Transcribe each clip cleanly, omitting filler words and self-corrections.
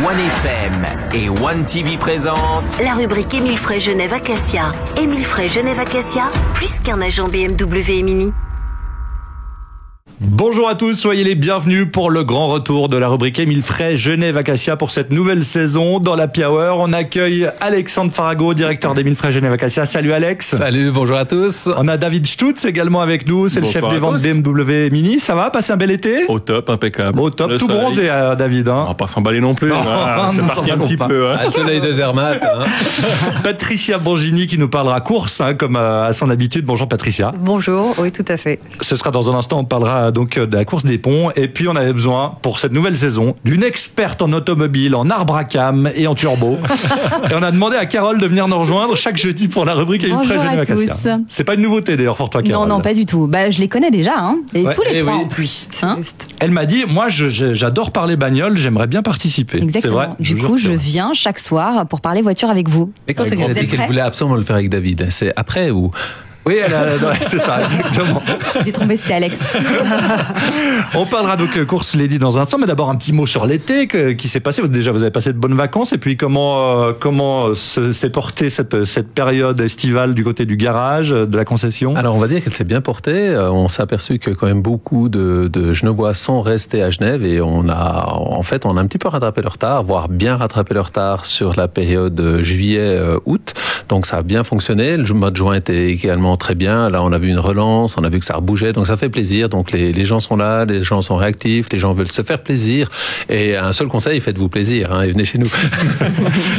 OneFM et One TV présentent la rubrique Émile Frey Genève Acacia. Émile Frey Genève Acacia, plus qu'un agent BMW et Mini. Bonjour à tous, soyez les bienvenus pour le grand retour de la rubrique Émile Frey Genève Acacia pour cette nouvelle saison. Dans l'Happy Hour, on accueille Alexandre Farago, directeur d'Émile Frey Genève Acacia. Salut Alex. Salut, bonjour à tous. On a David Stutz également avec nous, c'est bonjour, le chef des ventes BMW Mini. Ça va, passer un bel été? Au top, impeccable. Au top, tout bronzé David. On va pas s'emballer non plus. C'est parti un petit peu. Le soleil de Zermatt. Patricia Bongini qui nous parlera course, comme à son habitude. Bonjour Patricia. Bonjour, oui tout à fait. Ce sera dans un instant, on parlera donc de la course des ponts. Et puis on avait besoin, pour cette nouvelle saison, d'une experte en automobile, en arbre à cam et en turbo. Et on a demandé à Carole de venir nous rejoindre chaque jeudi pour la rubrique Émile Frey Genève Acacia. C'est pas une nouveauté d'ailleurs pour toi, Carole. Non, pas du tout. Je les connais déjà, et tous les trois en plus. Elle m'a dit, moi j'adore parler bagnole, j'aimerais bien participer. Exactement. Vrai, du coup, je viens chaque soir pour parler voiture avec vous. Mais quand c'est qu'elle a dit qu'elle voulait absolument le faire avec David, c'est après ou... Oui, c'est ça, exactement. J'ai trompé, c'était Alex. On parlera donc course Lady dans un instant, mais d'abord un petit mot sur l'été qui s'est passé. Déjà, vous avez passé de bonnes vacances, et puis comment s'est portée cette période estivale du côté du garage, de la concession? Alors, on va dire qu'elle s'est bien portée. On s'est aperçu que quand même beaucoup de Genevois sont restés à Genève, et on a un petit peu rattrapé le retard, voire bien rattrapé le retard sur la période juillet-août. Donc, ça a bien fonctionné. Le mois de juin était également très bien. Là, on a vu une relance, on a vu que ça rebougeait, donc ça fait plaisir. Donc les gens sont là, les gens sont réactifs, les gens veulent se faire plaisir. Et un seul conseil, faites-vous plaisir, et venez chez nous.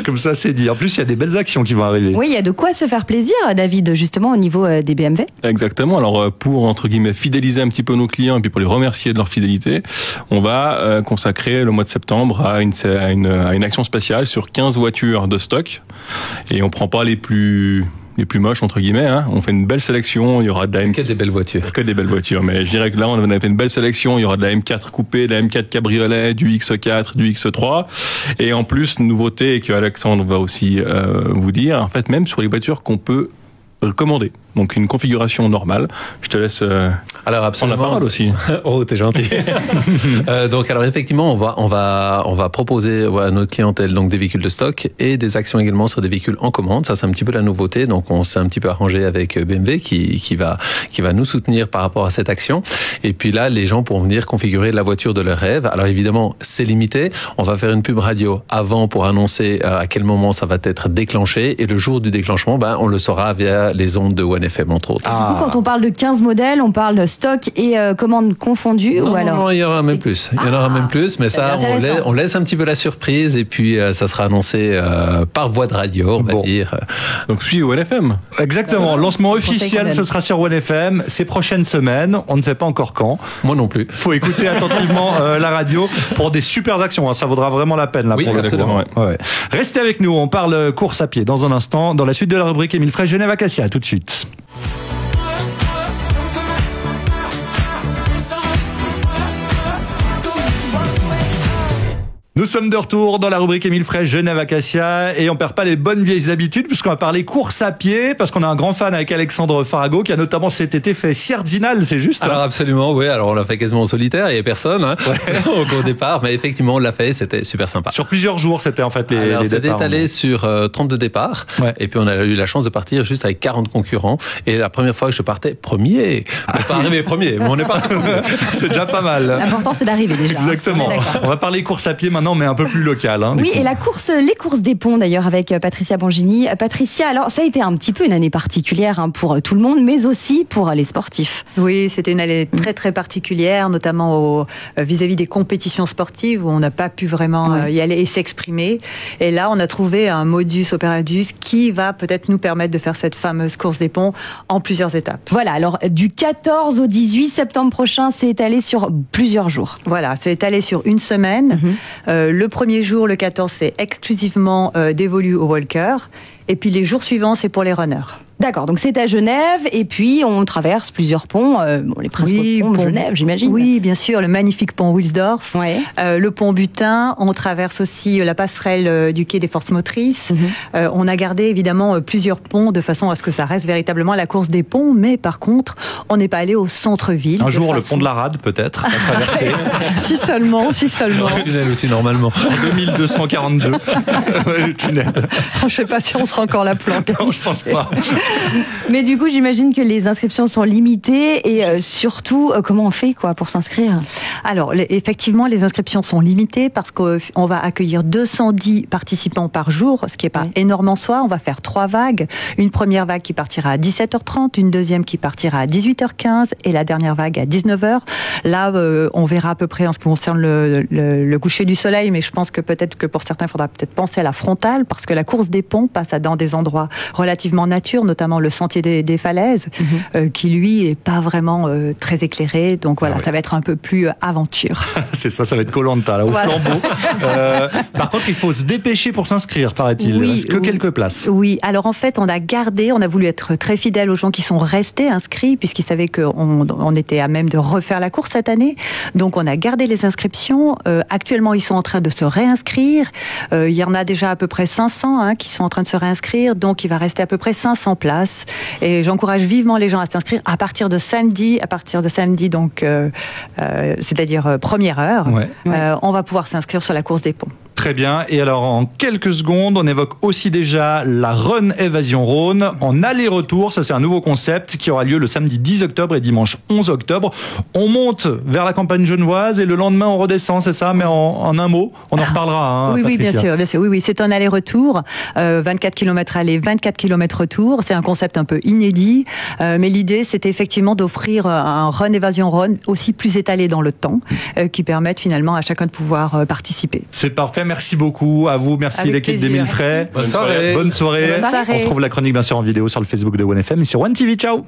Comme ça, c'est dit. En plus, il y a des belles actions qui vont arriver. Oui, il y a de quoi se faire plaisir, David, justement au niveau des BMW. Exactement. Alors pour entre guillemets fidéliser un petit peu nos clients et puis pour les remercier de leur fidélité, on va consacrer le mois de septembre à une action spéciale sur 15 voitures de stock, et on prend pas les plus moches entre guillemets, On fait une belle sélection, il y aura de la M4. Que des belles voitures. Que des belles voitures, mais je dirais que là on a fait une belle sélection, il y aura de la M4 coupée, de la M4 cabriolet, du X4, du X3, et en plus, nouveauté que Alexandre va aussi vous dire, en fait même sur les voitures qu'on peut commander. Donc une configuration normale. Je te laisse alors absolument prendre la parole aussi. Oh, t'es gentil. Donc alors effectivement, on va proposer à notre clientèle donc des véhicules de stock et des actions également sur des véhicules en commande. Ça c'est un petit peu la nouveauté. Donc on s'est un petit peu arrangé avec BMW qui va nous soutenir par rapport à cette action. Et puis là, les gens pourront venir configurer la voiture de leur rêve. Alors évidemment, c'est limité. On va faire une pub radio avant pour annoncer à quel moment ça va être déclenché, et le jour du déclenchement, on le saura via les ondes de OneFM entre autres. Du coup, quand on parle de 15 modèles, on parle stock et commandes confondues, ou alors? Non, il y aura même plus. Il y en aura même plus, mais ça, on laisse un petit peu la surprise, et puis ça sera annoncé par voie de radio, on va dire. Donc suivez OneFM. Exactement. Lancement officiel, ce sera sur OneFM ces prochaines semaines. On ne sait pas encore quand. Moi non plus. Faut écouter attentivement la radio pour des super actions. Ça vaudra vraiment la peine là, oui, pour le coup. Ouais. Restez avec nous. On parle course à pied dans un instant, dans la suite de la rubrique Émile Frey Genève Acacia. Tout de suite. Nous sommes de retour dans la rubrique Émile Frey Genève Acacia, et on perd pas les bonnes vieilles habitudes puisqu'on va parler course à pied, parce qu'on a un grand fan avec Alexandre Farago qui a notamment cet été fait Sierzinal, c'est juste? Alors absolument, oui. Alors on l'a fait quasiment en solitaire, il n'y avait personne au départ, mais effectivement on l'a fait, c'était super sympa. Sur plusieurs jours, c'était en fait les départs. C'était étalé sur 32 départs, et puis on a eu la chance de partir juste avec 40 concurrents, et la première fois que je partais premier, on n'est pas arrivé premier, mais on est parti premier. C'est déjà pas mal. L'important c'est d'arriver déjà. Exactement. On va parler course à pied maintenant, mais un peu plus local. Oui, et les courses des ponts d'ailleurs avec Patricia Bongini. Patricia, alors ça a été un petit peu une année particulière pour tout le monde, mais aussi pour les sportifs. Oui, c'était une année très très particulière, notamment vis-à-vis des compétitions sportives où on n'a pas pu vraiment y aller et s'exprimer. Et là, on a trouvé un modus operandi qui va peut-être nous permettre de faire cette fameuse course des ponts en plusieurs étapes. Voilà, alors du 14 au 18 septembre prochain, c'est étalé sur plusieurs jours. Voilà, c'est étalé sur une semaine. Le premier jour, le 14, c'est exclusivement dévolu aux walkers. Et puis les jours suivants, c'est pour les runners. D'accord, donc c'est à Genève et puis on traverse plusieurs ponts, les principaux ponts de Genève, j'imagine. Oui, bien sûr, le magnifique pont Wilsdorf, le pont Butin, on traverse aussi la passerelle du quai des Forces Motrices. On a gardé évidemment plusieurs ponts de façon à ce que ça reste véritablement la course des ponts, mais par contre, on n'est pas allé au centre-ville. Un jour, le pont de la Rade peut-être, à traverser. Si seulement. Le tunnel aussi normalement. En 2242, le tunnel. Je ne sais pas si on sera encore la planque. Non, je pense pas. Mais du coup, j'imagine que les inscriptions sont limitées et surtout, comment on fait pour s'inscrire? Alors, effectivement, les inscriptions sont limitées parce qu'on va accueillir 210 participants par jour, ce qui n'est pas énorme en soi. On va faire 3 vagues. Une première vague qui partira à 17h30, une deuxième qui partira à 18h15 et la dernière vague à 19h. Là, on verra à peu près en ce qui concerne le coucher du soleil, mais je pense que peut-être que pour certains, il faudra peut-être penser à la frontale parce que la course des ponts passe dans des endroits relativement nature, notamment le sentier des falaises, qui lui est pas vraiment très éclairé. Donc voilà, ça va être un peu plus aventure. C'est ça va être Koh-Lanta, là, au flambeau. Par contre, il faut se dépêcher pour s'inscrire, paraît-il. Oui, Est-ce que quelques places? Oui, alors en fait, on a voulu être très fidèles aux gens qui sont restés inscrits, puisqu'ils savaient qu'on était à même de refaire la course cette année. Donc on a gardé les inscriptions. Actuellement, ils sont en train de se réinscrire. Il y en a déjà à peu près 500 qui sont en train de se réinscrire. Donc il va rester à peu près 500 places. Et j'encourage vivement les gens à s'inscrire à partir de samedi, donc c'est-à-dire première heure. On va pouvoir s'inscrire sur la course des ponts. Très bien. Et alors, en quelques secondes, on évoque aussi déjà la Run Évasion Rhône en aller-retour. Ça, c'est un nouveau concept qui aura lieu le samedi 10 octobre et dimanche 11 octobre. On monte vers la campagne genevoise et le lendemain, on redescend, c'est ça? Mais en un mot, on en reparlera. Oui, bien sûr. Oui, c'est un aller-retour. 24 km aller, 24 km retour. C'est un concept un peu inédit. Mais l'idée, c'était effectivement d'offrir un Run Évasion Rhône aussi plus étalé dans le temps, qui permette finalement à chacun de pouvoir participer. C'est parfait. Merci beaucoup à vous. Merci l'équipe d'Émile Frey. Bonne soirée. Bonne soirée. On retrouve la chronique bien sûr en vidéo sur le Facebook de OneFM et sur One TV. Ciao.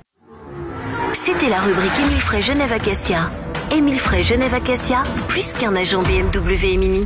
C'était la rubrique Émile Frey Genève Acacia. Émile Frey Genève Acacia, plus qu'un agent BMW et Mini.